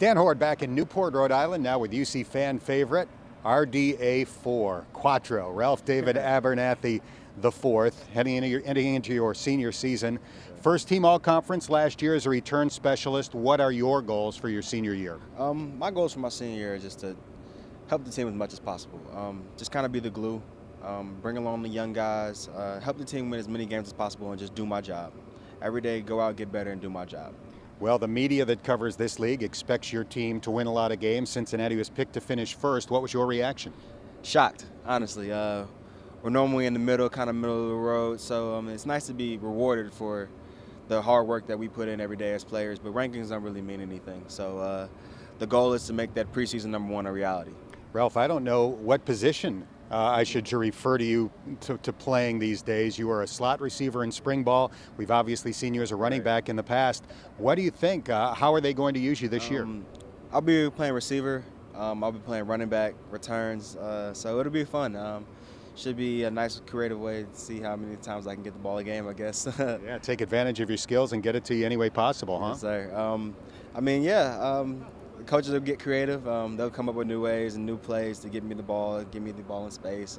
Dan Hoard back in Newport, Rhode Island, now with UC fan favorite, RDA4, Quattro, Ralph David Abernathy IV, heading into your senior season. First team all-conference last year as a return specialist. What are your goals for your senior year? My goals for my senior year are just to help the team as much as possible. Just kind of be the glue, bring along the young guys, help the team win as many games as possible, and just do my job. Every day, go out, get better, and do my job. Well, the media that covers this league expects your team to win a lot of games. Cincinnati was picked to finish first. What was your reaction? Shocked, honestly. We're normally in the middle, kind of middle of the road, so it's nice to be rewarded for the hard work that we put in every day as players, but rankings don't really mean anything. So the goal is to make that preseason #1 a reality. Ralph, I don't know what position I should refer to you to playing these days. You are a slot receiver in spring ball. We've obviously seen you as a running back in the past. What do you think? How are they going to use you this year? I'll be playing receiver. I'll be playing running back, returns. So it'll be fun. Should be a nice creative way to see how many times I can get the ball a game, I guess. Yeah, take advantage of your skills and get it to you any way possible, huh? Yes, sir. The coaches will get creative. They'll come up with new ways and new plays to get me the ball in space,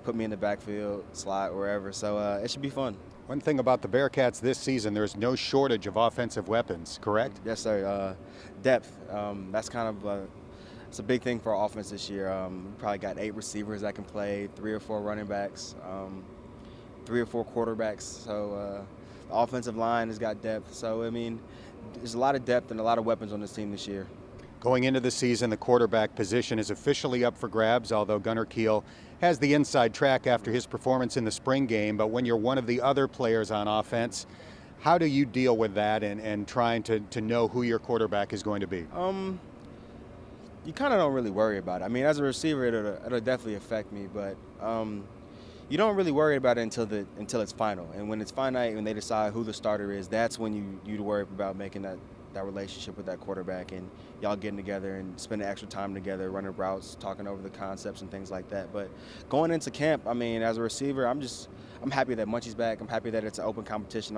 put me in the backfield, slot, wherever. So it should be fun. One thing about the Bearcats this season, there's no shortage of offensive weapons, correct? Yes, sir. Depth. That's kind of it's a big thing for our offense this year. We probably got 8 receivers that can play, 3 or 4 running backs, 3 or 4 quarterbacks. So the offensive line has got depth. So, there's a lot of depth and a lot of weapons on this team this year. Going into the season, the quarterback position is officially up for grabs, although Gunnar Keel has the inside track after his performance in the spring game. But when you're one of the other players on offense, how do you deal with that and trying to know who your quarterback is going to be? You kind of don't really worry about it. As a receiver, it'll definitely affect me, but you don't really worry about it until it's final. And when it's finite, when they decide who the starter is, that's when you worry about making that relationship with that quarterback and y'all getting together and spending extra time together, running routes, talking over the concepts and things like that. But going into camp, as a receiver, I'm happy that Munchie's back. I'm happy that it's an open competition.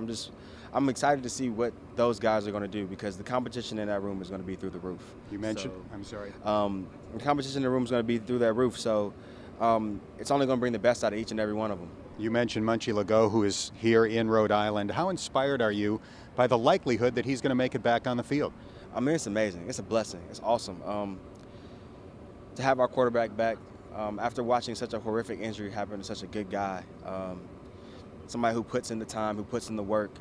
I'm excited to see what those guys are going to do because the competition in that room is going to be through the roof. You mentioned, I'm sorry. The competition in the room is going to be through that roof, so it's only going to bring the best out of each and every one of them. You mentioned Munchie Legault, who is here in Rhode Island. How inspired are you by the likelihood that he's going to make it back on the field? It's amazing. It's a blessing. It's awesome. To have our quarterback back after watching such a horrific injury happen to such a good guy, somebody who puts in the time, who puts in the work,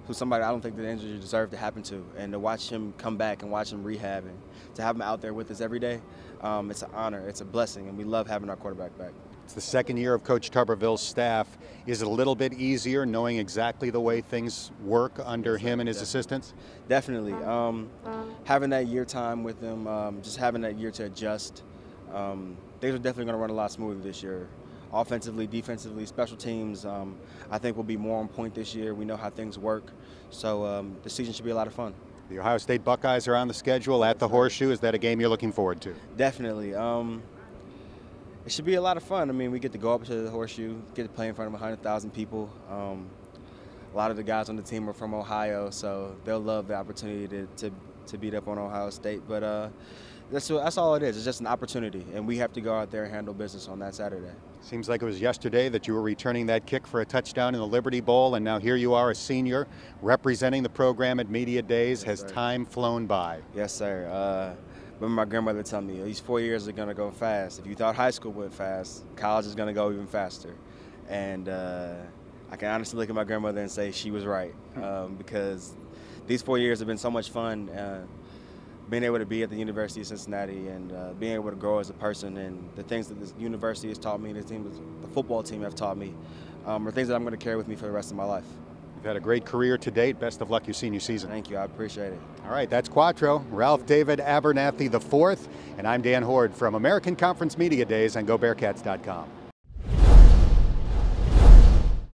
who's somebody I don't think the injury deserved to happen to, and to watch him come back and watch him rehab and to have him out there with us every day, it's an honor, it's a blessing, and we love having our quarterback back. It's the second year of Coach Tuberville's staff. Is it a little bit easier knowing exactly the way things work under him and his assistants? Definitely. Having that year time with them, just having that year to adjust, things are definitely going to run a lot smoother this year. Offensively, defensively, special teams, I think will be more on point this year. We know how things work, so the season should be a lot of fun. The Ohio State Buckeyes are on the schedule at the Horseshoe. Is that a game you're looking forward to? Definitely. It should be a lot of fun. We get to go up to the Horseshoe, get to play in front of 100,000 people. A lot of the guys on the team are from Ohio, so they'll love the opportunity to beat up on Ohio State. But that's all it is. It's just an opportunity, and we have to go out there and handle business on that Saturday. Seems like it was yesterday that you were returning that kick for a touchdown in the Liberty Bowl, and now here you are, a senior, representing the program at Media Days. Has time flown by? Yes, sir. Remember my grandmother telling me, these 4 years are going to go fast. If you thought high school went fast, college is going to go even faster. And I can honestly look at my grandmother and say she was right because these 4 years have been so much fun. Being able to be at the University of Cincinnati and being able to grow as a person and the things that this university has taught me, the football team have taught me, are things that I'm going to carry with me for the rest of my life. You've had a great career to date. Best of luck your senior season. Thank you. I appreciate it. All right, that's Quattro, Ralph David Abernathy IV, and I'm Dan Hoard from American Conference Media Days on GoBearcats.com.